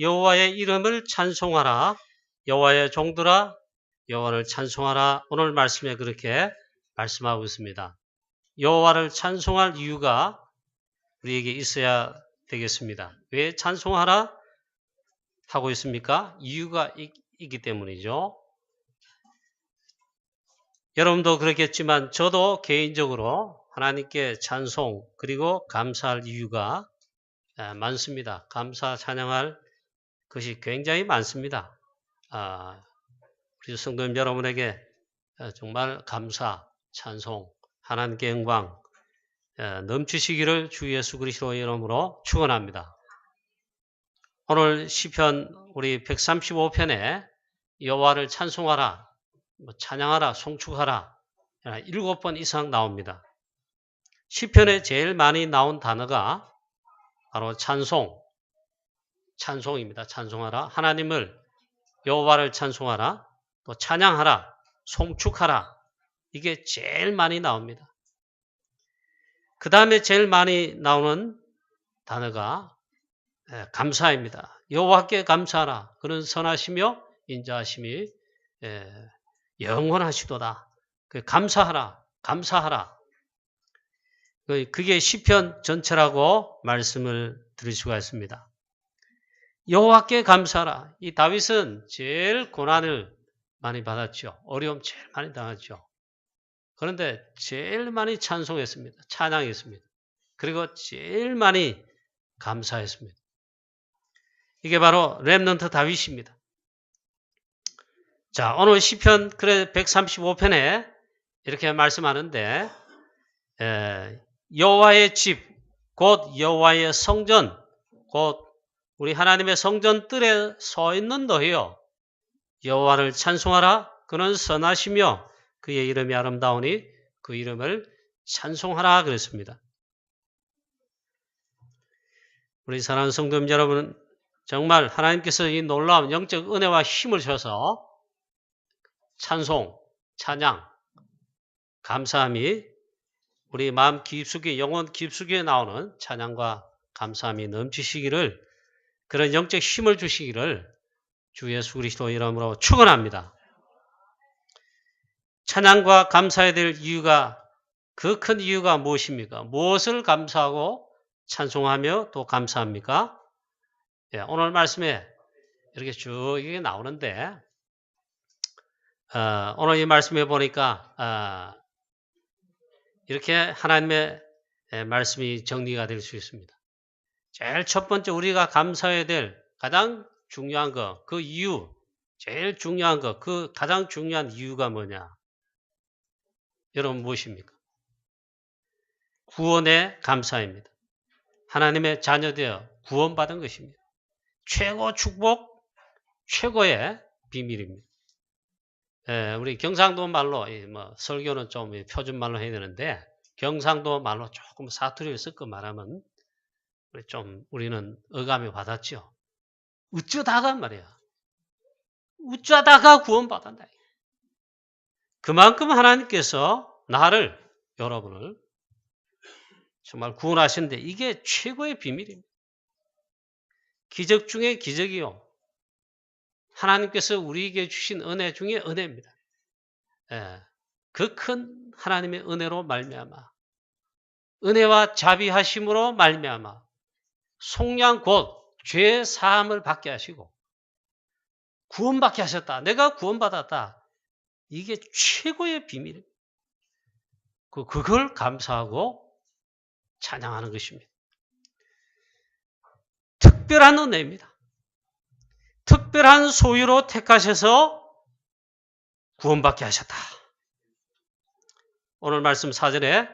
여호와의 이름을 찬송하라. 여호와의 종들아 여호와를 찬송하라. 오늘 말씀에 그렇게 말씀하고 있습니다. 여호와를 찬송할 이유가 우리에게 있어야 되겠습니다. 왜 찬송하라 하고 있습니까? 이유가 있기 때문이죠. 여러분도 그렇겠지만 저도 개인적으로 하나님께 찬송 그리고 감사할 이유가 많습니다. 감사 찬양할 것이 굉장히 많습니다. 우리 성도님 여러분에게 정말 감사, 찬송, 하나님께 영광 넘치시기를 주 예수 그리스도의 이름으로 축원합니다. 오늘 시편 우리 135편에 여호와를 찬송하라, 찬양하라, 송축하라 7번 이상 나옵니다. 시편에 제일 많이 나온 단어가 바로 찬송입니다. 찬송하라, 하나님을 여호와를 찬송하라, 또 찬양하라, 송축하라 이게 제일 많이 나옵니다. 그 다음에 제일 많이 나오는 단어가 감사입니다. 여호와께 감사하라. 그는 선하시며 인자하심이 영원하시도다. 감사하라. 감사하라. 그게 시편 전체라고 말씀을 드릴 수가 있습니다. 여호와께 감사하라. 이 다윗은 제일 고난을 많이 받았죠. 어려움 제일 많이 당했죠. 그런데 제일 많이 찬송했습니다. 찬양했습니다. 그리고 제일 많이 감사했습니다. 이게 바로 렘넌트 다윗입니다. 자, 오늘 시편 135편에 이렇게 말씀하는데 여호와의 집, 곧 여호와의 성전, 곧 우리 하나님의 성전 뜰에 서 있는 너희여 여호와를 찬송하라. 그는 선하시며 그의 이름이 아름다우니 그 이름을 찬송하라 그랬습니다. 우리 사랑하는 성도님 여러분, 정말 하나님께서 이 놀라운 영적 은혜와 힘을 주셔서 찬송, 찬양, 감사함이 우리 마음 깊숙이, 영혼 깊숙이 나오는 찬양과 감사함이 넘치시기를, 그런 영적 힘을 주시기를 주 예수 그리스도 이름으로 축원합니다. 찬양과 감사해야 될 이유가, 그 큰 이유가 무엇입니까? 무엇을 감사하고 찬송하며 또 감사합니까? 오늘 말씀에 이렇게 쭉 이게 나오는데 오늘 이 말씀에 보니까 이렇게 하나님의 말씀이 정리가 될 수 있습니다. 제일 첫 번째 우리가 감사해야 될 가장 중요한 것, 그 이유, 제일 중요한 것, 그 가장 중요한 이유가 뭐냐? 여러분 무엇입니까? 구원의 감사입니다. 하나님의 자녀되어 구원받은 것입니다. 최고 축복, 최고의 비밀입니다. 우리 경상도 말로, 설교는 좀 표준말로 해야 되는데, 경상도 말로 조금 사투리를 섞어 말하면, 우리는 어감이 와닿죠. 어쩌다가 말이야. 어쩌다가 구원받았다. 그만큼 하나님께서 여러분을 정말 구원하시는데 이게 최고의 비밀입니다. 기적 중에 기적이요. 하나님께서 우리에게 주신 은혜 중에 은혜입니다. 그 큰 하나님의 은혜로 말미암아, 은혜와 자비하심으로 말미암아 속량 곧 죄 사함을 받게 하시고 구원받게 하셨다. 내가 구원받았다. 이게 최고의 비밀입니다. 그걸 감사하고 찬양하는 것입니다. 특별한 은혜입니다. 특별한 소유로 택하셔서 구원받게 하셨다. 오늘 말씀 4절에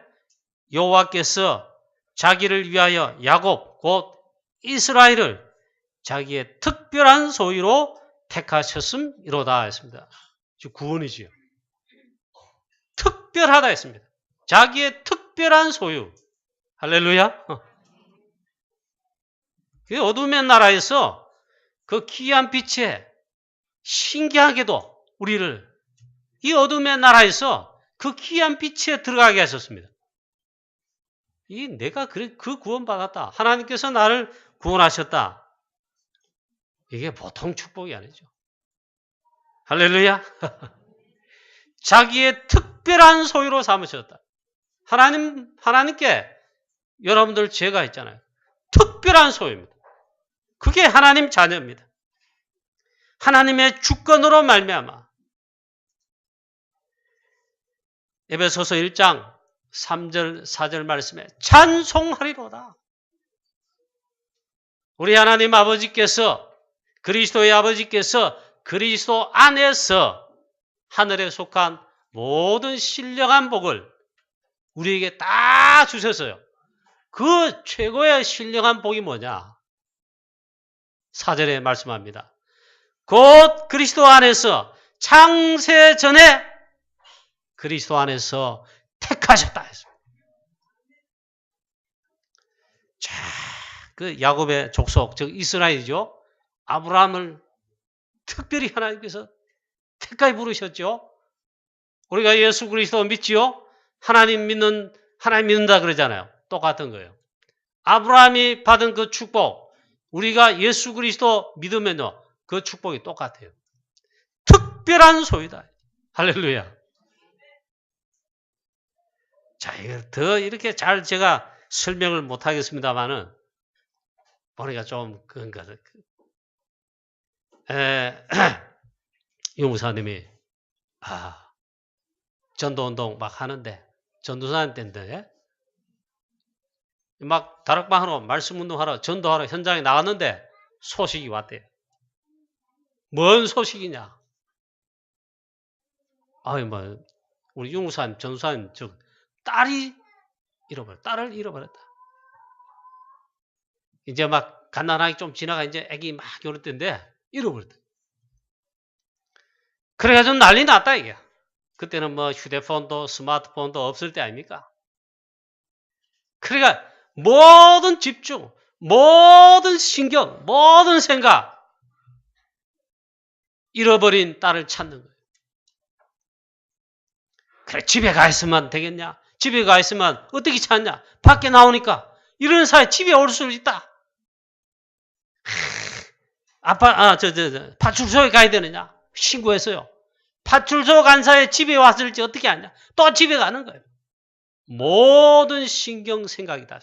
여호와께서 자기를 위하여 야곱 곧 이스라엘을 자기의 특별한 소유로 택하셨음이로다 했습니다. 즉 구원이지요. 특별하다 했습니다. 자기의 특별한 소유. 할렐루야. 그 어둠의 나라에서 그 귀한 빛에 신기하게도 우리를 이 어둠의 나라에서 그 귀한 빛에 들어가게 하셨습니다. 내가 그 구원받았다. 하나님께서 나를 구원하셨다. 이게 보통 축복이 아니죠. 할렐루야. 자기의 특별한 소유로 삼으셨다. 하나님께 여러분들 죄가 있잖아요. 특별한 소유입니다. 그게 하나님 자녀입니다. 하나님의 주권으로 말미암아. 에베소서 1장 3절 4절 말씀에 찬송하리로다. 우리 하나님 아버지께서 그리스도의 아버지께서 그리스도 안에서 하늘에 속한 모든 신령한 복을 우리에게 다 주셨어요. 그 최고의 신령한 복이 뭐냐? 4절에 말씀합니다. 곧 그리스도 안에서 창세 전에 그리스도 안에서 택하셨다 했습니다. 자, 그 야곱의 족속, 즉 이스라엘이죠. 아브라함을 특별히 하나님께서 택하게 부르셨죠. 우리가 예수 그리스도 믿지요. 하나님 믿는다 그러잖아요. 똑같은 거예요. 아브라함이 받은 그 축복, 우리가 예수 그리스도 믿으면요, 그 축복이 똑같아요. 특별한 소유다. 할렐루야. 자, 이거 더 이렇게 잘 제가 설명을 못 하겠습니다만은, 보니까 좀 그런 거. 유무사님이, 전도운동 막 하는데, 전도사님 때인데, 막 다락방하러, 말씀운동하러, 전도하러 현장에 나갔는데, 소식이 왔대요. 뭔 소식이냐? 우리 유무사님, 전도사님, 딸을 잃어버렸다. 이제 막 갓난아기 좀 지나가 이제 애기 막 요럴 때인데 잃어버렸다. 그래가지고 난리 났다 이게. 그때는 뭐 휴대폰도 스마트폰도 없을 때 아닙니까? 그러니까 모든 집중, 모든 신경, 모든 생각 잃어버린 딸을 찾는 거예요. 그래 집에 가 있으면 되겠냐? 집에 가 있으면 어떻게 찾냐? 밖에 나오니까 이런 사이 집에 올 수 있다. 파출소에 가야 되느냐? 신고했어요. 파출소 간 사이에 집에 왔을지 어떻게 하냐? 또 집에 가는 거예요. 모든 신경 생각이 다.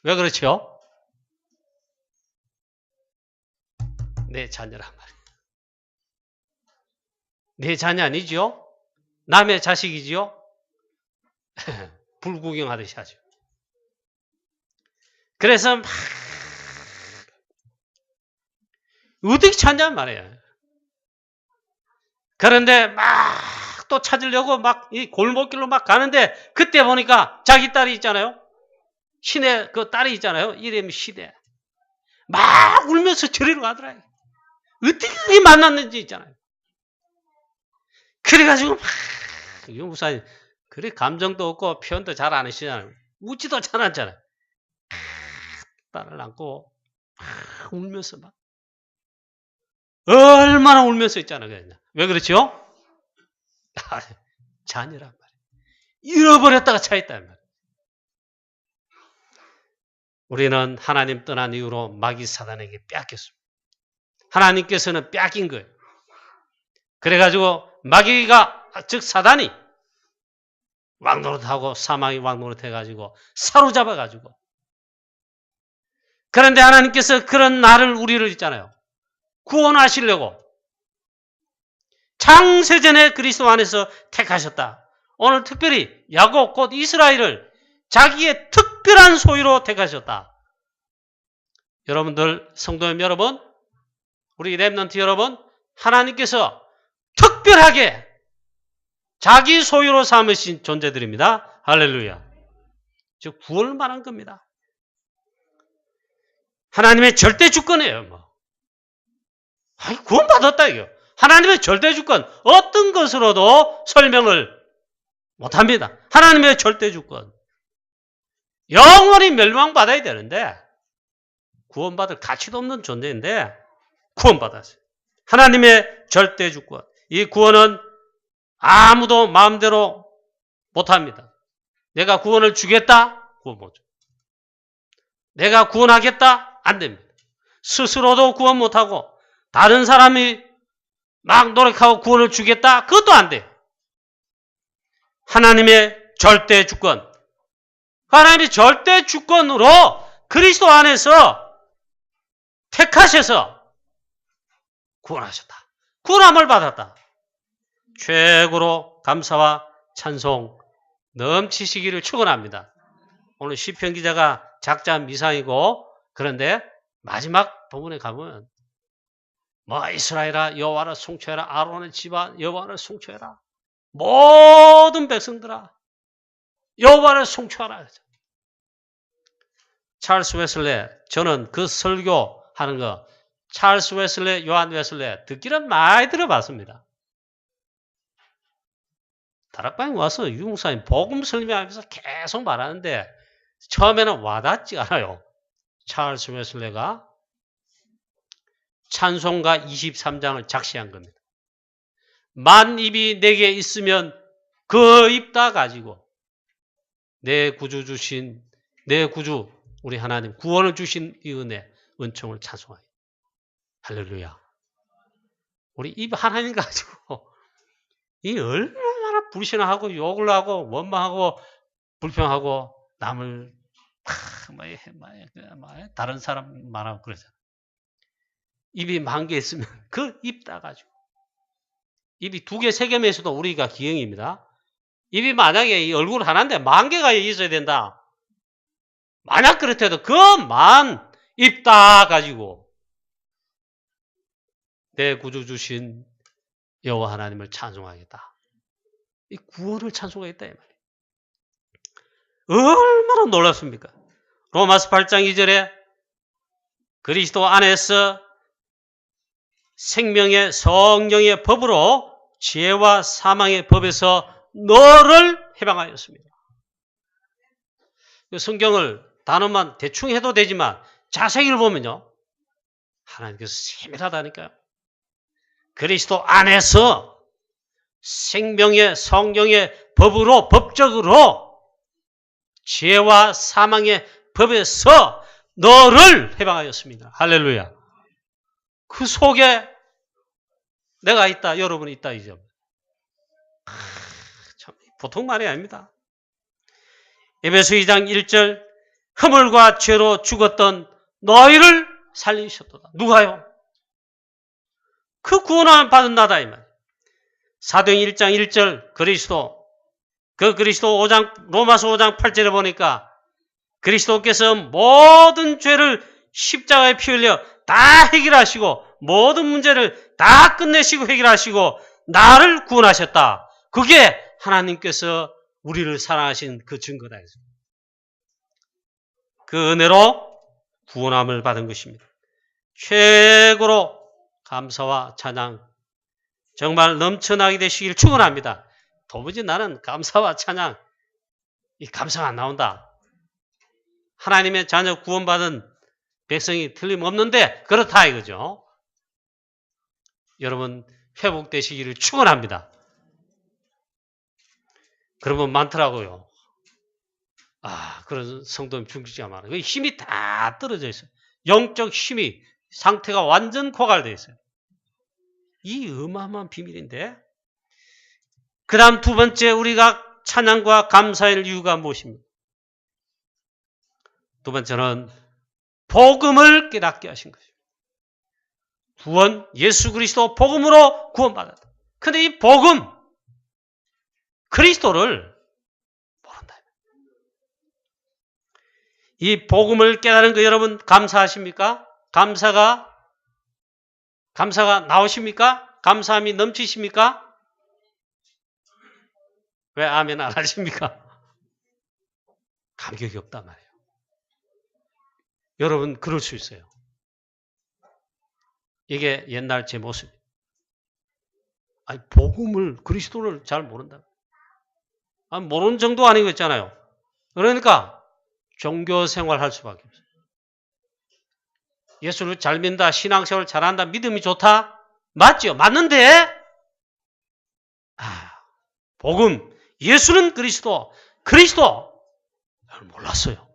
왜 그렇죠? 내 자녀란 말이에요. 내 자녀 아니죠? 남의 자식이지요? 불구경하듯이 하죠. 그래서 막 어떻게 찾냔 말이에요. 그런데 막 또 찾으려고 막 이 골목길로 막 가는데 그때 보니까 자기 딸이 있잖아요. 시내 그 딸이 있잖아요. 이름이 시대. 막 울면서 저리로 가더라. 어떻게 만났는지 있잖아요. 그래가지고 막 유무사님 그래 감정도 없고 표현도 잘 안 하시잖아요. 웃지도 잘 않잖아요. 딸을 안고 막 울면서 막 얼마나 울면서 있잖아요. 왜 그렇죠? 자녀란 말이에요. 잃어버렸다가 찾았단 말이에요. 우리는 하나님 떠난 이후로 마귀 사단에게 뺏겼습니다. 하나님께서는 뺏긴 거예요. 그래가지고 마귀가 즉 사단이 왕노릇하고 사망이 왕노릇해가지고 사로잡아가지고 그런데 하나님께서 그런 나를 우리를 있잖아요. 구원하시려고 창세전에 그리스도 안에서 택하셨다. 오늘 특별히 야곱 곧 이스라엘을 자기의 특별한 소유로 택하셨다. 여러분들 성도님 여러분 우리 렘넌트 여러분 하나님께서 특별하게 자기 소유로 삼으신 존재들입니다. 할렐루야. 즉 구원을 말한 겁니다. 하나님의 절대 주권이에요. 구원받았다 이거. 하나님의 절대 주권 어떤 것으로도 설명을 못합니다. 하나님의 절대 주권 영원히 멸망받아야 되는데 구원받을 가치도 없는 존재인데 구원받았어요. 하나님의 절대 주권 이 구원은 아무도 마음대로 못합니다. 내가 구원을 주겠다? 구원 못 줘. 내가 구원하겠다? 안 됩니다. 스스로도 구원 못하고 다른 사람이 막 노력하고 구원을 주겠다? 그것도 안 돼요. 하나님의 절대 주권. 하나님의 절대 주권으로 그리스도 안에서 택하셔서 구원하셨다. 구원함을 받았다. 최고로 감사와 찬송 넘치시기를 축원합니다. 오늘 시편 기자가 작자 미상이고 그런데 마지막 부분에 가면 이스라엘아 여호와를 송축해라. 아론의 집안 여호와를 송축해라. 모든 백성들아 여호와를 송축하라. 찰스 웨슬레, 저는 그 설교하는 거 찰스 웨슬레, 요한 웨슬레 듣기는 많이 들어봤습니다. 다락방에 와서 유목사님 복음 설명하면서 계속 말하는데 처음에는 와닿지 않아요. 찰스 웨슬레가 찬송가 23장을 작시한 겁니다. 만 입이 내게 있으면 그 입 다 가지고 내 구주 우리 하나님 구원을 주신 이 은혜 은총을 찬송하여 할렐루야. 우리 입 하나님 가지고 이 얼마나 불신하고 욕을 하고 원망하고 불평하고 남을 다른 사람 말하고 그러잖아. 입이 10,000개 있으면 그 입 따가지고 입이 2개, 3개면 있어도 우리가 기형입니다. 입이 만약에 이 얼굴 하나인데 10,000개가 있어야 된다. 만약 그렇다도 그 입 따가지고 내 구주 주신 여호와 하나님을 찬송하겠다. 이 구원을 찬송하겠다 이 말이에요. 얼마나 놀랍습니까? 로마서 8장 2절에 그리스도 안에서 생명의 성령의 법으로 지혜와 사망의 법에서 너를 해방하였습니다. 성경을 단어만 대충 해도 되지만 자세히 보면요. 하나님께서 세밀하다니까요. 그리스도 안에서 생명의 성령의 법으로 법적으로 지혜와 사망의 법에서 너를 해방하였습니다. 할렐루야. 그 속에 내가 있다. 여러분이 있다. 이 점. 참 보통 말이 아닙니다. 에베소 2장 1절 허물과 죄로 죽었던 너희를 살리셨도다. 누가요? 그 구원을 받은 나다 이 말. 사도행 1장 1절 그리스도 5장 로마서 5장 8절에 보니까 그리스도께서 모든 죄를 십자가에 피 흘려 다 해결하시고 모든 문제를 다 끝내시고 해결하시고 나를 구원하셨다. 그게 하나님께서 우리를 사랑하신 그 증거다. 그 은혜로 구원함을 받은 것입니다. 최고로 감사와 찬양 정말 넘쳐나게 되시길 축원합니다. 도무지 나는 감사와 찬양 이 감사가 안 나온다. 하나님의 자녀 구원받은 백성이 틀림없는데 그렇다 이거죠. 여러분 회복되시기를 축원합니다. 그러면 많더라고요. 그런 성도님 중직자가 많아요. 힘이 다 떨어져 있어요. 영적 힘이 상태가 완전 고갈되어 있어요. 이 어마어마한 비밀인데 그 다음 두 번째 우리가 찬양과 감사할 이유가 무엇입니까? 두 번째는 복음을 깨닫게 하신 것입니다. 구원, 예수 그리스도 복음으로 구원받았다. 그런데 이 복음, 그리스도를 모른다. 이 복음을 깨달은 거 여러분 감사하십니까? 감사가 나오십니까? 감사함이 넘치십니까? 왜 아멘 안 하십니까? 감격이 없단 말이에요. 여러분 그럴 수 있어요. 이게 옛날 제 모습이에요. 복음을 그리스도를 잘 모른다. 모르는 정도 아니고 있잖아요. 그러니까 종교 생활할 수밖에 없어요. 예수를 잘 믿는다, 신앙생활 잘한다, 믿음이 좋다? 맞죠? 맞는데 복음, 예수는 그리스도 몰랐어요.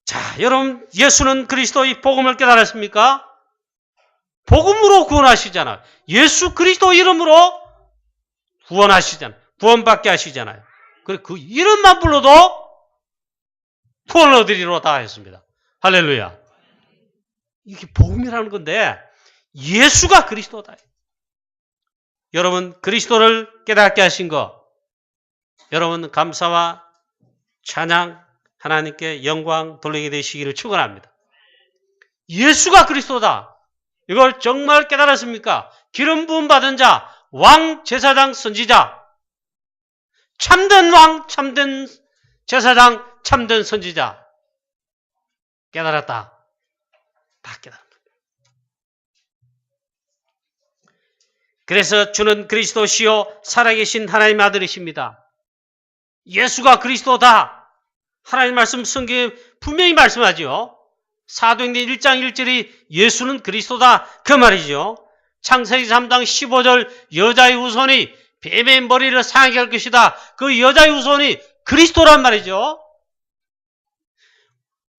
자, 여러분, 예수는 그리스도의 복음을 깨달았습니까? 복음으로 구원하시잖아요. 예수 그리스도 이름으로 구원하시잖아요. 구원받게 하시잖아요. 그리고 그 이름만 불러도 구원을 얻으리로다 했습니다. 할렐루야. 이게 복음이라는 건데 예수가 그리스도다. 여러분, 그리스도를 깨닫게 하신 거, 여러분 감사와 찬양, 하나님께 영광 돌리게 되시기를 축원합니다. 예수가 그리스도다. 이걸 정말 깨달았습니까? 기름 부음 받은 자, 왕, 제사장, 선지자, 참된 왕, 참된 제사장, 참된 선지자 깨달았다. 다 깨달았다. 그래서 주는 그리스도시요 살아계신 하나님의 아들이십니다. 예수가 그리스도다. 하나님 말씀 성경에 분명히 말씀하지요. 사도행전 1장 1절이 예수는 그리스도다 그 말이죠. 창세기 3장 15절 여자의 후손이 뱀의 머리를 상하게 할 것이다. 그 여자의 후손이 그리스도란 말이죠.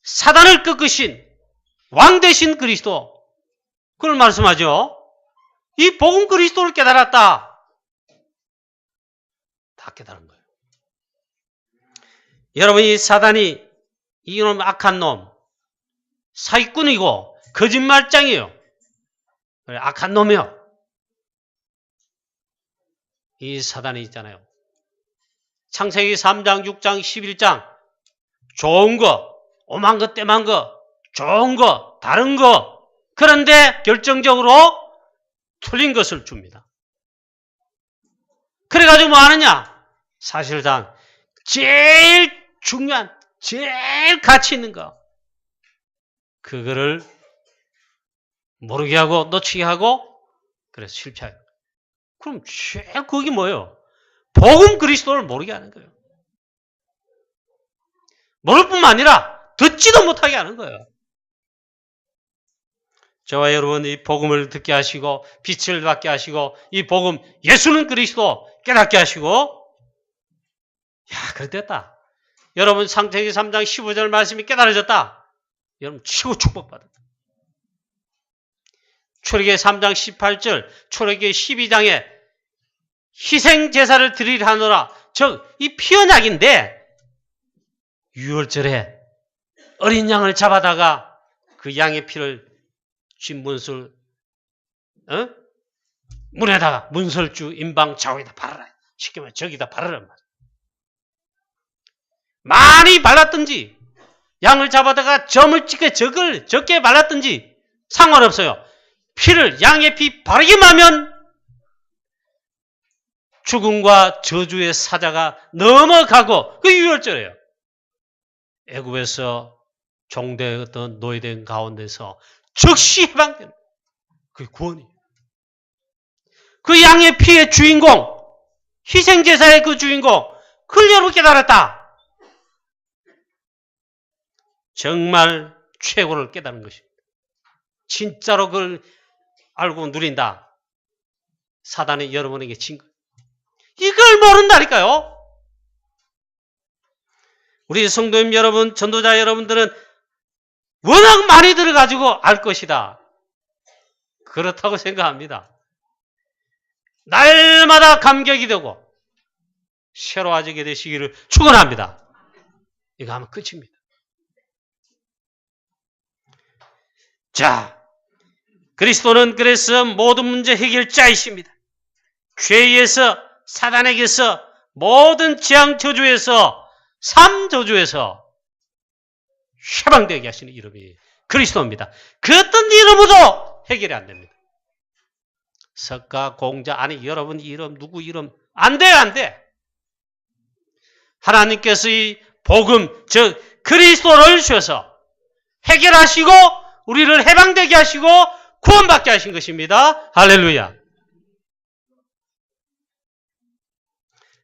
사단을 꺾으신 왕 대신 그리스도, 그걸 말씀하죠. 이 복음 그리스도를 깨달았다. 다 깨달은 거예요. 여러분, 이 사단이 이놈 악한 놈, 사기꾼이고 거짓말장이에요. 악한 놈이요. 이 사단이 있잖아요. 창세기 3장, 6장, 11장 좋은 거, 오만 거, 떼만 거, 좋은 거, 다른 거, 그런데 결정적으로 틀린 것을 줍니다. 그래가지고 뭐 하느냐? 사실상 제일 중요한, 제일 가치 있는 거, 그거를 모르게 하고 놓치게 하고 그래서 실패해요. 그럼 제일 그게 뭐예요? 복음 그리스도를 모르게 하는 거예요. 모를 뿐만 아니라 듣지도 못하게 하는 거예요. 저와 여러분 이 복음을 듣게 하시고 빛을 받게 하시고 이 복음 예수는 그리스도 깨닫게 하시고, 야, 그래 됐다. 여러분 창세기 3장 15절 말씀이 깨달아졌다. 여러분 최고 축복받았다. 출애굽기 3장 18절, 출애굽기 12장에 희생 제사를 드리려 하노라. 이 피언약인데 유월절에 어린 양을 잡아다가 그 양의 피를 쥔문술, 문에다가 문설주, 인방, 좌우에다 바르라. 쉽게 말해 저기다 바르란 말이야. 많이 발랐든지 양을 잡아다가 점을 찍게 적게 발랐든지 상관없어요. 피를, 양의 피 바르기만 하면 죽음과 저주의 사자가 넘어가고, 그 유월절이에요. 애굽에서 종되었던 노예된 가운데서 즉시 해방되는, 그게 구원이에요. 그 양의 피의 주인공, 희생제사의 그 주인공, 그걸 여러분 깨달았다. 정말 최고를 깨달은 것입니다. 진짜로 그걸 알고 누린다. 사단이 여러분에게 진 거예요. 이걸 모른다니까요. 우리 성도님 여러분, 전도자 여러분들은 워낙 많이 들어가지고 알 것이다. 그렇다고 생각합니다. 날마다 감격이 되고 새로워지게 되시기를 축원합니다. 이거 하면 끝입니다. 자, 그리스도는 그래서 모든 문제 해결자이십니다. 죄에서, 사단에게서, 모든 재앙 저주에서, 삶 저주에서 해방되게 하시는 이름이 그리스도입니다. 그 어떤 이름으로 해결이 안 됩니다. 석가, 공자, 아니 여러분 이름, 누구 이름 안 돼요, 안 돼. 하나님께서 이 복음, 즉 그리스도를 주셔서 해결하시고 우리를 해방되게 하시고 구원받게 하신 것입니다. 할렐루야.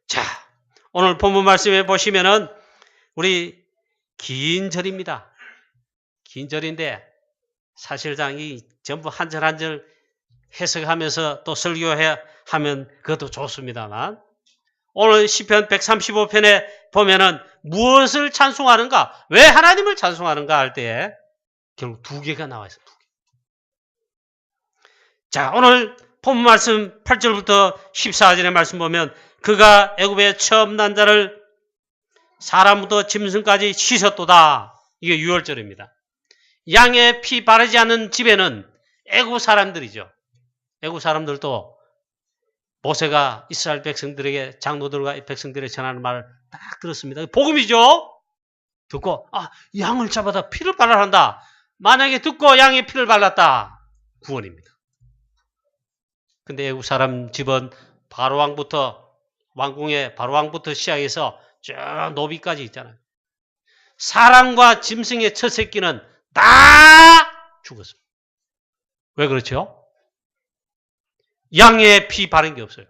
자, 오늘 본문 말씀에 보시면은 우리 긴 절입니다. 긴 절인데 사실상 이 전부 한 절 한 절 해석하면서 또 설교해 하면 그것도 좋습니다만 오늘 시편 135편에 보면은 무엇을 찬송하는가? 왜 하나님을 찬송하는가 할 때에 결국 두 개가 나와 있어요. 두 개. 자, 오늘 본문 말씀 8절부터 14절의 말씀 보면 그가 애굽의 처음 난 자를 사람부터 짐승까지 씻었도다. 이게 6월절입니다. 양의 피 바르지 않는 집에는 애굽 사람들이죠. 애굽 사람들도 모세가 이스라엘 백성들에게 장로들과 백성들에게 전하는 말을 딱 들었습니다. 복음이죠. 듣고 양을 잡아다 피를 발라야 한다. 만약에 듣고 양의 피를 발랐다. 구원입니다. 근데 애굽 사람 집은 바로왕부터 왕궁의 바로왕부터 시작해서 쭉 노비까지 있잖아요. 사람과 짐승의 첫 새끼는 다 죽었습니다. 왜 그렇죠? 양의 피 바른 게 없어요.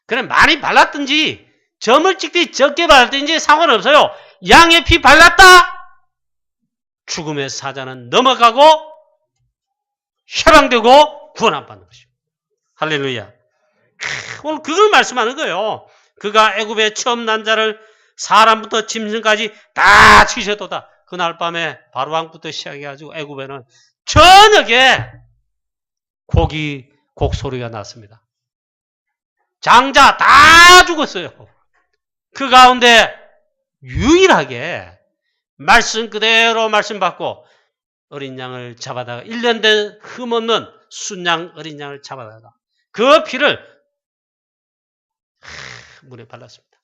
그래 많이 발랐든지 점을 찍든지 적게 발랐든지 상관없어요. 양의 피 발랐다? 죽음의 사자는 넘어가고 해방되고 구원 안 받는 것이죠. 할렐루야. 오늘 그걸 말씀하는 거예요. 그가 애굽의 처음 난 자를 사람부터 짐승까지 다 치셔도다. 그날 밤에 바로왕부터 시작해가지고 애굽에는 저녁에 곡소리가 났습니다. 장자 다 죽었어요. 그 가운데 유일하게 말씀 그대로 말씀 받고 어린 양을 잡아다가 1년 된 흠없는 순양 어린 양을 잡아다가 그 피를 문에 발랐습니다.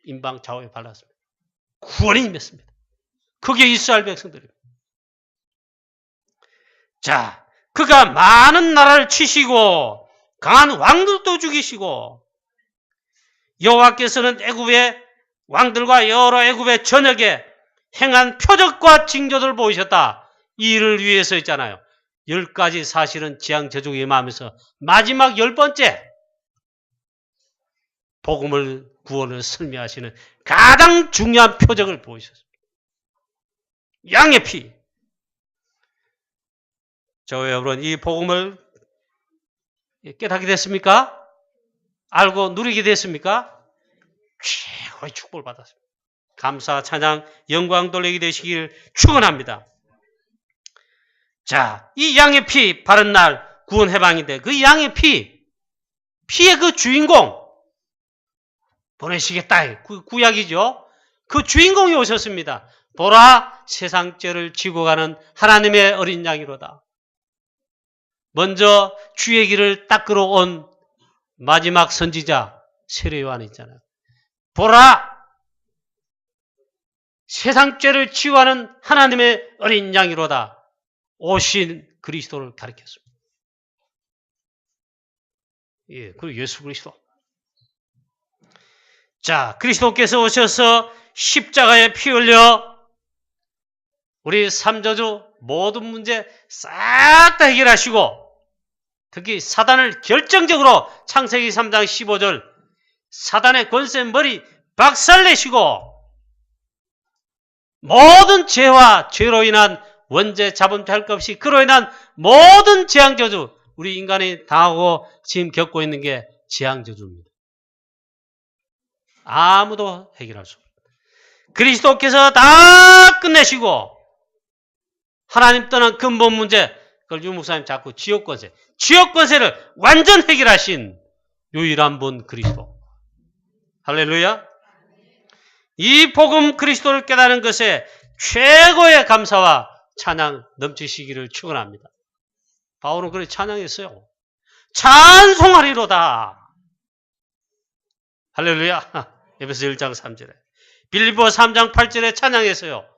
임방 좌우에 발랐습니다. 구원이 임했습니다. 그게 이스라엘 백성들입니다. 자, 그가 많은 나라를 치시고 강한 왕들도 죽이시고 여호와께서는 애굽의 왕들과 여러 애굽의 전역에 행한 표적과 징조들을 보이셨다. 이 일을 위해서 있잖아요. 10가지 사실은 재앙 저주가 임하면서 마지막 10번째 복음을 구원을 설명하시는 가장 중요한 표적을 보이셨습니다. 양의 피. 저 여러분 이 복음을 깨닫게 됐습니까? 알고 누리게 됐습니까? 최고의 축복을 받았습니다. 감사, 찬양, 영광 돌리게 되시길 축원합니다. 자, 이 양의 피 바른 날 구원 해방인데 그 양의 피의 그 주인공 보내시겠다. 구약이죠. 그 주인공이 오셨습니다. 보라 세상 죄를 지고 가는 하나님의 어린 양이로다. 먼저 주의 길을 닦으러 온 마지막 선지자 세례 요한 있잖아요. 보라 세상 죄를 치유하는 하나님의 어린 양이로다. 오신 그리스도를 가리켰습니다. 예, 그리고 예수 그리스도. 자, 그리스도께서 오셔서 십자가에 피 흘려 우리 삼저주 모든 문제 싹 다 해결하시고 특히 사단을 결정적으로 창세기 3장 15절 사단의 권세 머리 박살내시고 모든 죄와 죄로 인한 원죄 자본죄 할 것 없이 그로 인한 모든 재앙저주 우리 인간이 당하고 지금 겪고 있는 게 재앙저주입니다. 아무도 해결할 수 없습니다. 그리스도께서 다 끝내시고 하나님 떠난 근본 문제 그걸 유 목사님 자꾸 지옥권세를 완전 해결하신 유일한 분 그리스도. 할렐루야. 이 복음 그리스도를 깨닫는 것에 최고의 감사와 찬양 넘치시기를 축원합니다. 바울은 그렇게 찬양했어요. 찬송하리로다. 할렐루야. 에베소 1장 3절에 빌립보 3장 8절에 찬양했어요.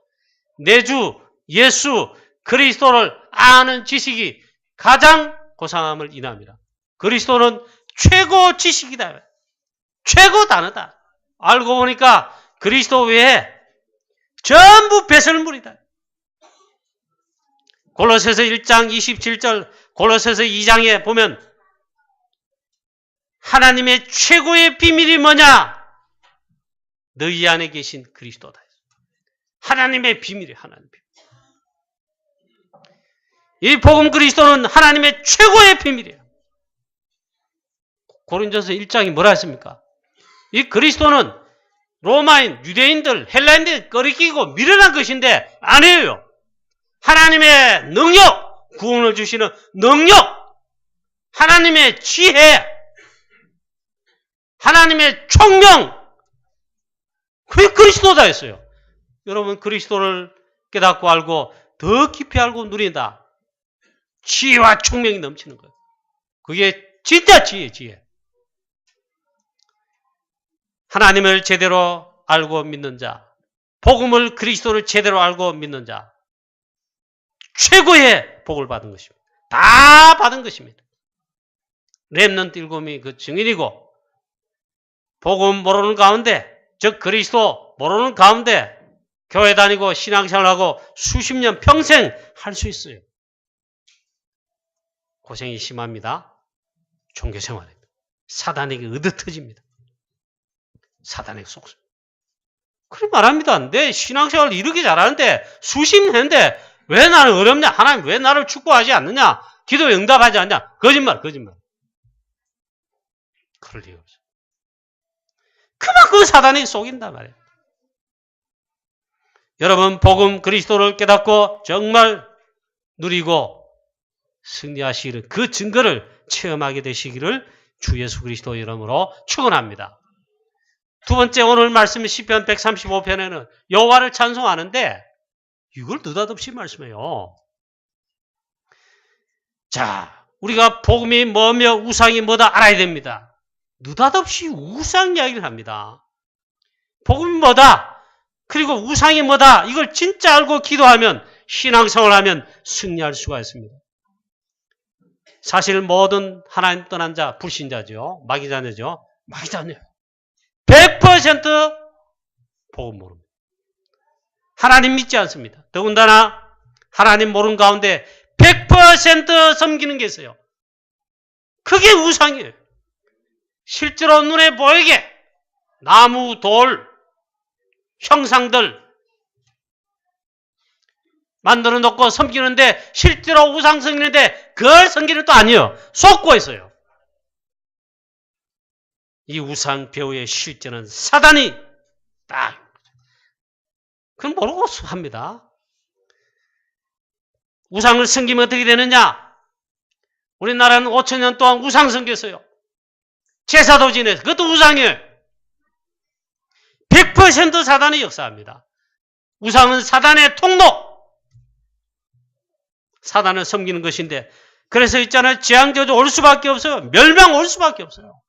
내 주 예수 그리스도를 아는 지식이 가장 고상함을 인함이라. 그리스도는 최고 지식이다. 최고 단어다. 알고 보니까 그리스도 외에 전부 배설물이다. 골로새서 1장 27절 골로새서 2장에 보면 하나님의 최고의 비밀이 뭐냐? 너희 안에 계신 그리스도다. 하나님의 비밀이에요. 하나님의 비밀. 이 복음 그리스도는 하나님의 최고의 비밀이에요. 고린도서 1장이 뭐라 했습니까? 이 그리스도는 로마인, 유대인들, 헬라인들 꺼리끼고 밀어난 것인데 아니에요. 하나님의 능력, 구원을 주시는 능력, 하나님의 지혜, 하나님의 총명, 그게 그리스도다 했어요. 여러분 그리스도를 깨닫고 알고 더 깊이 알고 누린다. 지혜와 총명이 넘치는 거예요. 그게 진짜 지혜. 하나님을 제대로 알고 믿는 자, 복음을 그리스도를 제대로 알고 믿는 자, 최고의 복을 받은 것입니다. 다 받은 것입니다. 렘넌트 일곱이 그 증인이고, 복음 모르는 가운데, 즉 그리스도 모르는 가운데 교회 다니고 신앙생활하고 수십 년 평생 할 수 있어요. 고생이 심합니다. 종교생활입니다. 사단에게 얻어터집니다. 사단에게 속습니다. 그렇게 말합니다. 내 신앙생활을 이렇게 잘하는데 수십 년 했는데 왜 나는 어렵냐? 하나님 왜 나를 축복하지 않느냐? 기도에 응답하지 않냐? 거짓말. 그럴 리가 없어. 그만큼 사단이 속인단 말이에요. 여러분 복음 그리스도를 깨닫고 정말 누리고 승리하시기를, 그 증거를 체험하게 되시기를 주 예수 그리스도 이름으로 축원합니다. 두 번째 오늘 말씀 시편 135편에는 여호와를 찬송하는데 이걸 느닷없이 말씀해요. 자, 우리가 복음이 뭐며 우상이 뭐다 알아야 됩니다. 느닷없이 우상 이야기를 합니다. 복음이 뭐다, 그리고 우상이 뭐다, 이걸 진짜 알고 기도하면, 신앙생활하면 승리할 수가 있습니다. 사실 모든 하나님 떠난 자 불신자죠. 마귀자녀죠. 마귀자녀 100% 복음 모릅니다. 하나님 믿지 않습니다. 더군다나 하나님 모르는 가운데 100% 섬기는 게 있어요. 그게 우상이에요. 실제로 눈에 보이게 나무, 돌, 형상들 만들어 놓고 섬기는데 실제로 우상 섬기는데 그걸 섬기는 또 아니에요. 속고 있어요. 이 우상 배우의 실제는 사단이 딱 그건 모르고 합니다. 우상을 섬기면 어떻게 되느냐? 우리나라는 5,000년 동안 우상 섬겼어요. 제사도 지내서 그것도 우상이에요. 100% 사단이 역사합니다. 우상은 사단의 통로, 사단을 섬기는 것인데, 그래서 있잖아요. 재앙저주 올 수밖에 없어요. 멸망 올 수밖에 없어요.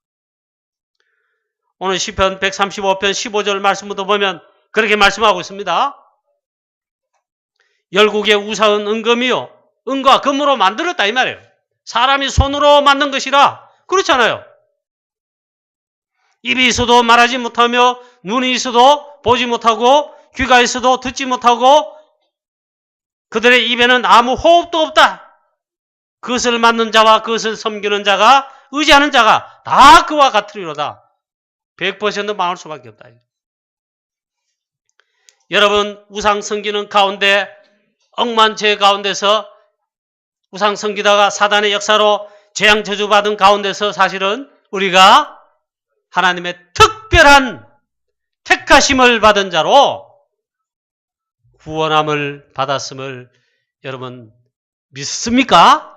오늘 시편 135편 15절 말씀부터 보면 그렇게 말씀하고 있습니다. 열국의 우상은 은금이요, 은과 금으로 만들었다 이 말이에요. 사람이 손으로 만든 것이라. 그렇잖아요. 입이 있어도 말하지 못하며, 눈이 있어도 보지 못하고, 귀가 있어도 듣지 못하고, 그들의 입에는 아무 호흡도 없다. 그것을 만든 자와 그것을 섬기는 자가, 의지하는 자가 다 그와 같으리로다. 100% 망할 수밖에 없다. 여러분 우상 섬기는 가운데, 억만죄 가운데서 우상 섬기다가 사단의 역사로 재앙 저주받은 가운데서 사실은 우리가 하나님의 특별한 택하심을 받은 자로 구원함을 받았음을 여러분 믿습니까?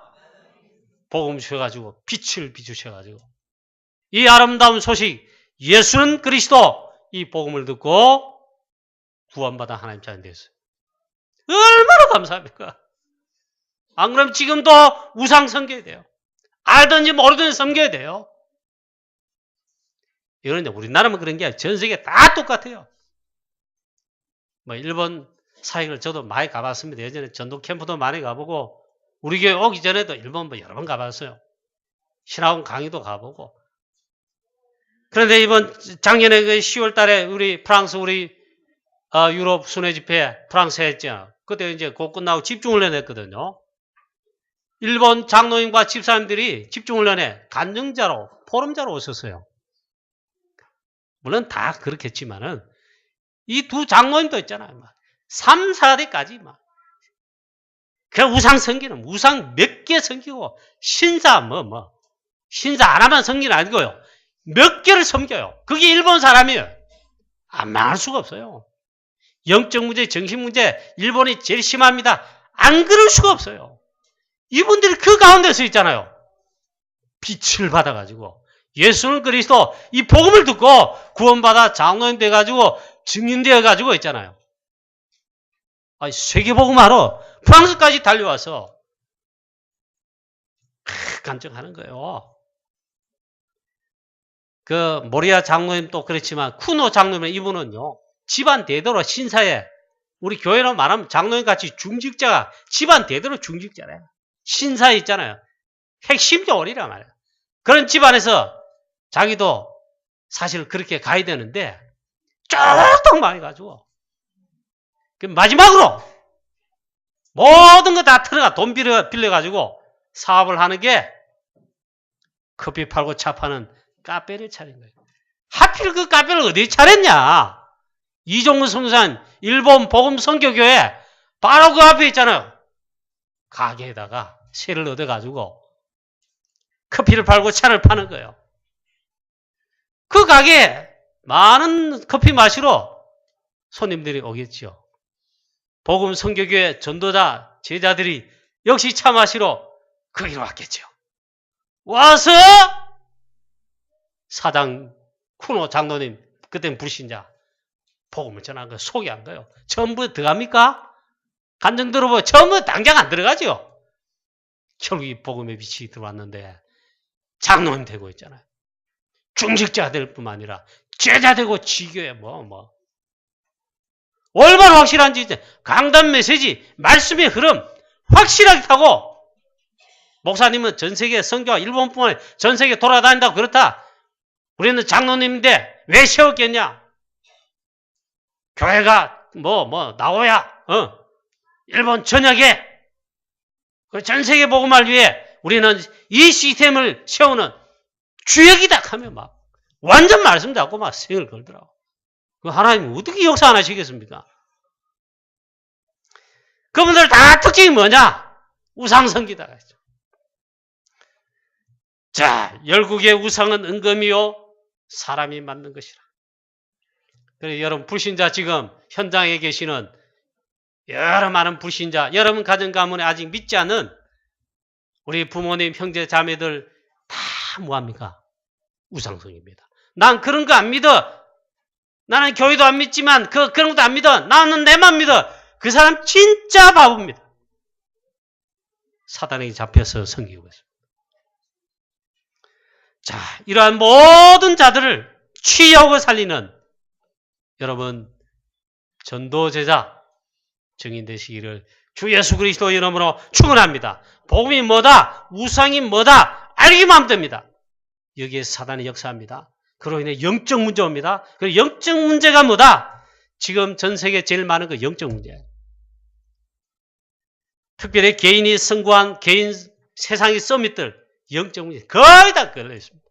복음 주셔가지고 빛을 비추셔가지고 이 아름다운 소식, 예수는 그리스도, 이 복음을 듣고 구원받아 하나님 자녀 됐어요. 얼마나 감사합니까? 안 그러면 지금도 우상 섬겨야 돼요. 알든지 모르든지 섬겨야 돼요. 이건 우리나라만 그런 게 아니라 전 세계 다 똑같아요. 뭐 일본 사역을 저도 많이 가봤습니다. 예전에 전도 캠프도 많이 가보고, 우리 교회 오기 전에도 일본 뭐 여러 번 가봤어요. 신학원 강의도 가보고. 그런데 이번 작년에 그 10월 달에 우리 프랑스 유럽 순회 집회 프랑스에 했죠. 그때 이제 곧 끝나고 집중훈련 했거든요. 일본 장로님과 집사님들이 집중훈련에 간증자로, 포럼자로 오셨어요. 물론 다 그렇겠지만은 이 두 장로님도 있잖아요. 막 3, 4대까지 막. 그 우상 섬기는, 우상 몇 개 섬기고, 신사 신사 안 하면 섬기는 아니고요. 몇 개를 섬겨요. 그게 일본 사람이에요. 안 망할 수가 없어요. 영적 문제, 정신 문제, 일본이 제일 심합니다. 안 그럴 수가 없어요. 이분들이 그 가운데서 있잖아요. 빛을 받아가지고 예수는 그리스도 이 복음을 듣고 구원받아 장로님 돼가지고 증인되어가지고 있잖아요. 세계복음하러 프랑스까지 달려와서 간증하는 거예요. 그 모리아 장로님도 그렇지만 쿠노 장로님 이분은요. 집안 대대로 신사에 우리 교회로 말하면 장로님 같이 중직자가 집안 대대로 중직자래요. 신사에 있잖아요. 핵심 조언이란 말이에요. 그런 집안에서 자기도 사실 그렇게 가야 되는데 쫄딱 망해가지고 마지막으로 모든 거 다 털어가 돈 빌려가지고 사업을 하는 게 커피 팔고 차 파는 카페를 차린 거예요. 하필 그 카페를 어디 차렸냐? 이종문 성산 일본 복음 선교교회 바로 그 앞에 있잖아요. 가게에다가 세를 얻어가지고 커피를 팔고 차를 파는 거예요. 그 가게에 많은 커피 마시러 손님들이 오겠죠. 복음 선교교회 전도자 제자들이 역시 차 마시러 거기로 왔겠죠. 와서 사장 쿠노 장로님 그때는 불신자 복음을 전한 거 소개한 거예요. 전부 들어갑니까? 간증 들어보면 전부 당장 안 들어가죠. 결국 이 복음의 빛이 들어왔는데 장로님 되고 있잖아요. 중직자 될 뿐만 아니라 제자 되고 지교에 얼마나 확실한지 강단 메시지 말씀의 흐름 확실하게 타고 목사님은 전 세계 선교와 일본뿐만 아니라 전 세계 돌아다닌다고 그렇다. 우리는 장로님인데 왜 세웠겠냐? 교회가 나오야 일본 전역에 전 세계 복음을 위해 우리는 이 시스템을 세우는 주역이다 하면 막 완전 말씀 잡고 막 생을 걸더라고. 하나님 어떻게 역사 안 하시겠습니까? 그분들 다 특징이 뭐냐? 우상성기다. 자, 열국의 우상은 은금이요 사람이 만든 것이라. 그래 여러분 불신자 지금 현장에 계시는 여러 많은 불신자, 여러분 가정 가문에 아직 믿지 않는 우리 부모님, 형제, 자매들 다 뭐합니까? 우상성입니다. 난 그런 거 안 믿어. 나는 교회도 안 믿지만 그런 것도 안 믿어. 나는 내만 믿어. 그 사람 진짜 바보입니다. 사단에게 잡혀서 섬기고 있습니다. 자, 이러한 모든 자들을 취하고 살리는 여러분 전도제자 증인 되시기를 주 예수 그리스도 이름으로 축원합니다. 복음이 뭐다? 우상이 뭐다? 알기만 하면 됩니다. 여기에 사단이 역사합니다. 그로 인해 영적 문제 옵니다. 그 영적 문제가 뭐다? 지금 전 세계 제일 많은 그 영적 문제예요. 특별히 개인이 선구한 개인 세상의 서밋들 영적 문제 거의 다 걸려 있습니다.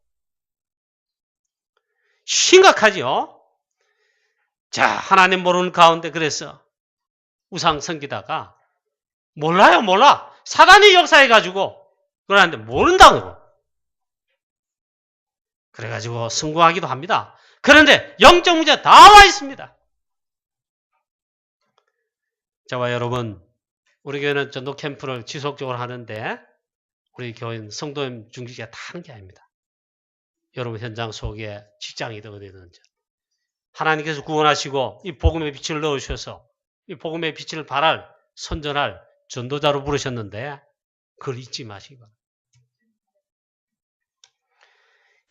심각하죠? 자, 하나님 모르는 가운데 그래서 우상 섬기다가 몰라. 사단이 역사해가지고 그러는데 모른다고. 그래가지고 성공하기도 합니다. 그런데 영적 문제 다 와 있습니다. 저와 여러분, 우리 교회는 전도 캠프를 지속적으로 하는데 우리 교인 성도님 중직자 다 하는 게 아닙니다. 여러분 현장 속에 직장이든 어디든지 하나님께서 구원하시고 이 복음의 빛을 넣으셔서 이 복음의 빛을 발할 선전할 전도자로 부르셨는데 그걸 잊지 마시고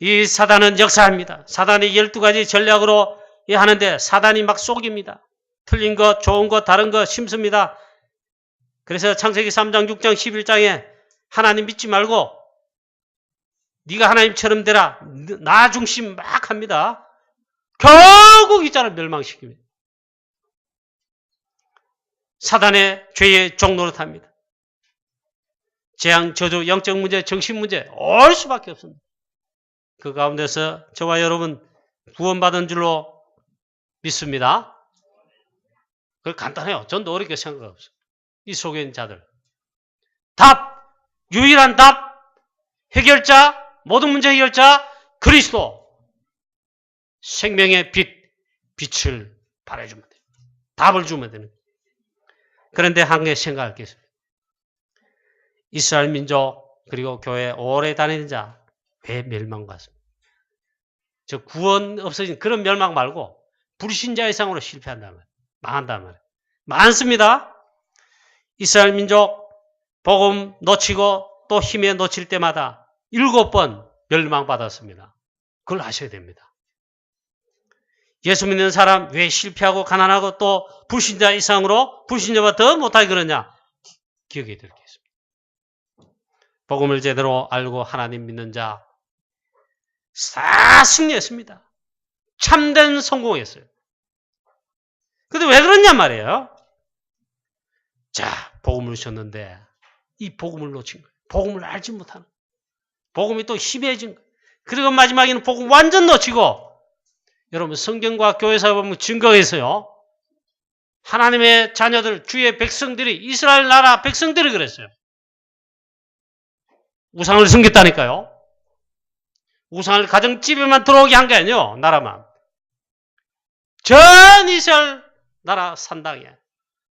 이 사단은 역사합니다. 사단이 12가지 전략으로 하는데 사단이 막 속입니다. 틀린 것, 좋은 것, 다른 것 심습니다. 그래서 창세기 3장, 6장, 11장에 하나님 믿지 말고 네가 하나님처럼 되라. 나 중심 막 합니다. 결국 있잖아 멸망시킵니다. 사단의 죄의 종노릇 합니다. 재앙, 저주, 영적 문제, 정신 문제 올 수밖에 없습니다. 그 가운데서 저와 여러분 구원받은 줄로 믿습니다. 그거 간단해요. 전도 어렵게 생각 없어요. 이 속에 있는 자들. 답, 유일한 답, 해결자, 모든 문제 해결자, 그리스도. 생명의 빛을 발해주면 돼요. 답을 주면 되는 거예요. 그런데 한 개 생각할 게 있습니다. 이스라엘 민족 그리고 교회 오래 다니는 자 왜 멸망받습니까? 저 구원 없어진 그런 멸망 말고 불신자 이상으로 실패한다는 말이에요. 망한다는 말이에요. 많습니다. 이스라엘 민족 복음 놓치고 또 힘에 놓칠 때마다 7번 멸망받았습니다. 그걸 아셔야 됩니다. 예수 믿는 사람 왜 실패하고 가난하고 또 불신자 이상으로 불신자보다 더 못하게 그러냐? 기억해야 될 게 있습니다. 복음을 제대로 알고 하나님 믿는 자 다 승리했습니다. 참된 성공했어요. 근데 왜 그러냐 말이에요. 자, 복음을 주셨는데 이 복음을 놓친 거예요. 복음을 알지 못하는 거예요. 복음이 또 희미해진 거예요. 그리고 마지막에는 복음 완전 놓치고 여러분 성경과 교회사 보면 증거가 있어요. 하나님의 자녀들, 주의 백성들이 이스라엘 나라 백성들이 그랬어요. 우상을 섬겼다니까요. 우상을 가정집에만 들어오게 한 게 아니에요. 나라만. 전 이스라엘 나라 산당에.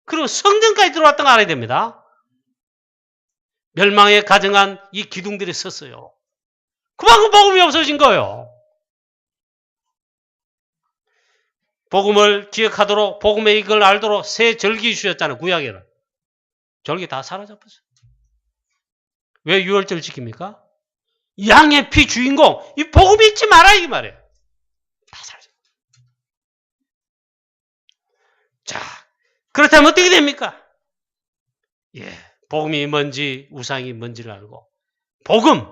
그리고 성전까지 들어왔던 거 알아야 됩니다. 멸망에 가정한 이 기둥들이 섰어요. 그만큼 복음이 없어진 거예요. 복음을 기억하도록 복음의 이걸 알도록 새 절기 주셨잖아요. 구약에는. 절기 다 사라져버렸어요. 왜 유월절 지킵니까? 양의 피 주인공 이 복음이 잊지 마라 이 말이에요. 다 사라져. 자, 그렇다면 어떻게 됩니까? 예, 복음이 뭔지 우상이 뭔지를 알고 복음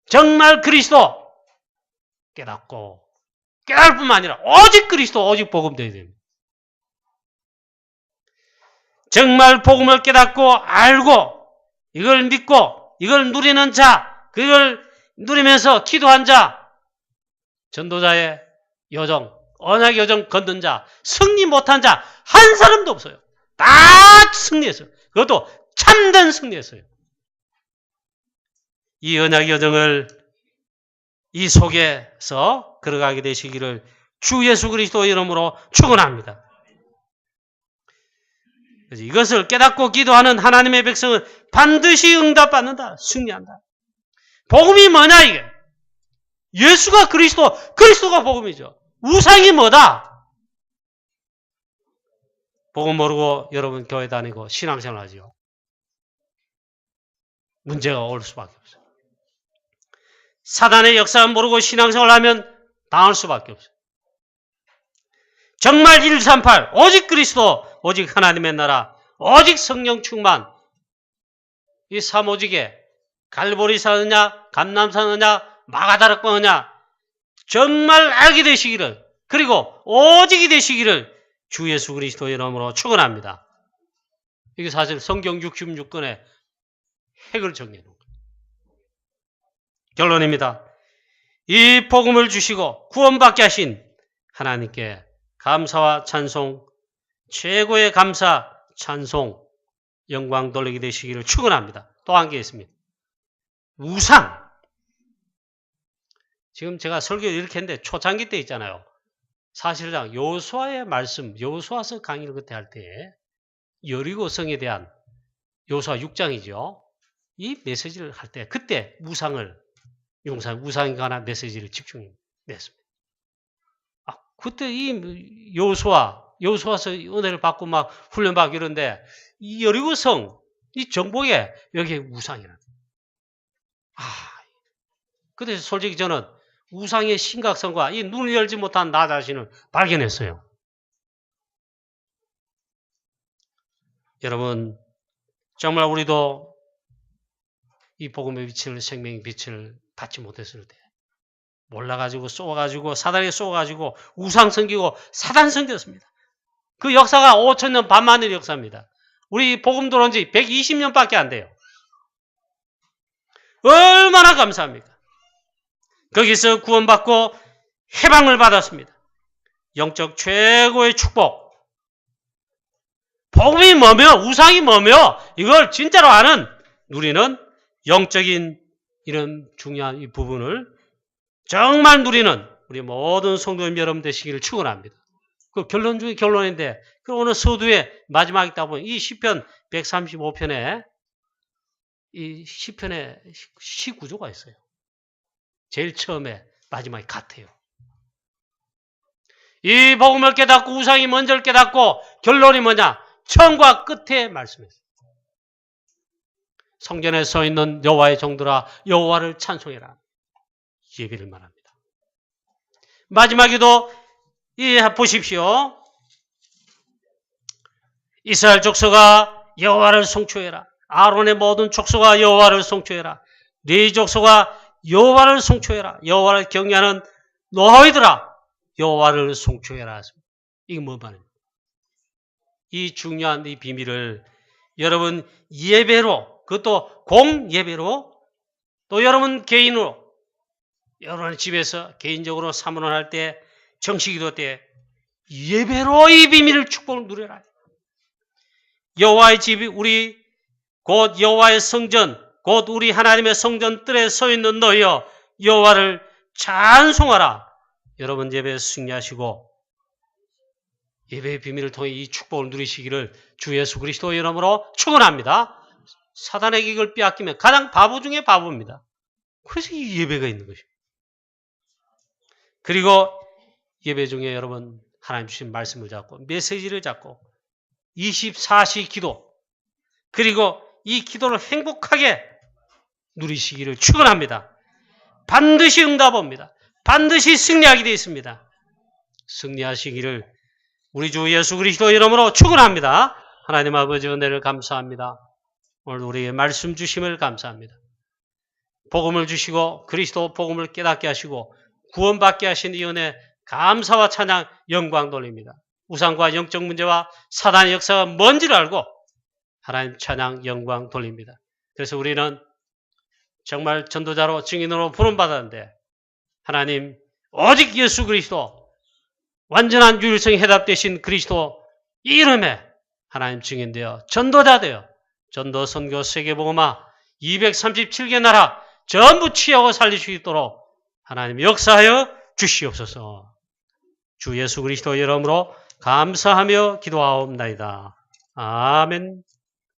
정말 그리스도 깨닫고 깨달을 뿐만 아니라 오직 그리스도 오직 복음 되어야 됩니다. 정말 복음을 깨닫고 알고 이걸 믿고 이걸 누리는 자 그걸 누리면서 기도한 자 전도자의 여정 언약 여정 걷는 자 승리 못한 자 한 사람도 없어요. 다 승리했어요. 그것도 참된 승리했어요. 이 언약 여정을 이 속에서 걸어가게 되시기를 주 예수 그리스도 이름으로 축원합니다. 이것을 깨닫고 기도하는 하나님의 백성은 반드시 응답받는다. 승리한다. 복음이 뭐냐 이게? 예수가 그리스도, 그리스도가 복음이죠. 우상이 뭐다? 복음 모르고 여러분 교회 다니고 신앙생활 하죠. 문제가 올 수밖에 없어요. 사단의 역사 모르고 신앙생활 하면 당할 수밖에 없어요. 정말 138 오직 그리스도 오직 하나님의 나라 오직 성령 충만 이 삼오직에 갈보리 사느냐 감람 사느냐 마가다락방 하느냐 정말 알게 되시기를 그리고 오직이 되시기를 주 예수 그리스도의 이름으로 축원합니다. 이게 사실 성경 66권의 핵을 정리해 놓은 거예요. 결론입니다. 이 복음을 주시고 구원받게 하신 하나님께 감사와 찬송, 최고의 감사, 찬송, 영광 돌리게 되시기를 축원합니다. 또 한 개 있습니다. 우상. 지금 제가 설교 이렇게 했는데 초창기 때 있잖아요. 사실상 여호수아의 말씀, 여호수아서 강의를 그때 할 때 여리고성에 대한 여호수아 6장이죠. 이 메시지를 할 때 그때 우상을 우상에 관한 메시지를 집중했습니다. 그때 이 여호수아서 은혜를 받고 막 훈련받고 이런데 이 여리고성 이 정복에 여기에 우상이라. 근데 솔직히 저는 우상의 심각성과 이 눈을 열지 못한 나 자신을 발견했어요. 여러분, 정말 우리도 이 복음의 빛을, 생명의 빛을 받지 못했을 때, 몰라가지고 쏘가지고 사단에 쏘가지고 우상 섬기고 사단 섬겼습니다. 그 역사가 5,000년 반 만의 역사입니다. 우리 복음 들어온 지 120년밖에 안 돼요. 얼마나 감사합니까? 거기서 구원받고 해방을 받았습니다. 영적 최고의 축복. 복음이 뭐며 우상이 뭐며 이걸 진짜로 아는 누리는 영적인 이런 중요한 이 부분을 정말 누리는 우리 모든 성도님 여러분 되시기를 축원합니다. 그 결론 중에 결론인데, 그 오늘 서두에 마지막 있다 보면 이 시편 135편에 이 시편에 시 구조가 있어요. 제일 처음에 마지막에 같아요. 이 복음을 깨닫고 우상이 먼저를 깨닫고 결론이 뭐냐? 처음과 끝에 말씀했어요. 성전에 서 있는 여호와의 종들아 여호와를 찬송해라. 예배를 말합니다. 마지막에도 보십시오. 이스라엘 족속아 여호와를 송축해라. 아론의 모든 족속아 여호와를 송축해라. 네 족속아 여호와를 송축해라. 여호와를 경외하는 너희들아 여호와를 송축해라. 이게 뭐 말입니까? 이 중요한 이 비밀을 여러분 예배로, 그것도 공예배로, 또 여러분 개인으로, 여러분 집에서 개인적으로 사문을 때, 정식기도 때 예배로 이 비밀을 축복을 누려라. 여호와의 집이 우리 곧 여호와의 성전, 곧 우리 하나님의 성전 뜰에 서 있는 너희여 여호와를 찬송하라. 여러분 예배에 승리하시고 예배의 비밀을 통해 이 축복을 누리시기를 주 예수 그리스도의 이름으로 축원합니다. 사단에게 이걸 빼앗기면 가장 바보 중에 바보입니다. 그래서 이 예배가 있는 것입니다. 그리고 예배 중에 여러분 하나님 주신 말씀을 잡고 메시지를 잡고 24시 기도, 그리고 이 기도를 행복하게 누리시기를 축원합니다. 반드시 응답합니다. 반드시 승리하게 되어 있습니다. 승리하시기를 우리 주 예수 그리스도 이름으로 축원합니다. 하나님 아버지 은혜를 감사합니다. 오늘 우리에게 말씀 주심을 감사합니다. 복음을 주시고 그리스도 복음을 깨닫게 하시고 구원받게 하신 이 은혜 감사와 찬양 영광 돌립니다. 우상과 영적 문제와 사단의 역사가 뭔지를 알고 하나님 찬양 영광 돌립니다. 그래서 우리는 정말 전도자로 증인으로 부름받았는데 하나님 오직 예수 그리스도 완전한 유일성이 해답되신 그리스도 이름에 하나님 증인되어 전도자 되어 전도 선교 세계복음화 237개 나라 전부 취하고 살릴 수 있도록 하나님 역사하여 주시옵소서. 주 예수 그리스도 이름으로 감사하며 기도하옵나이다. 아멘.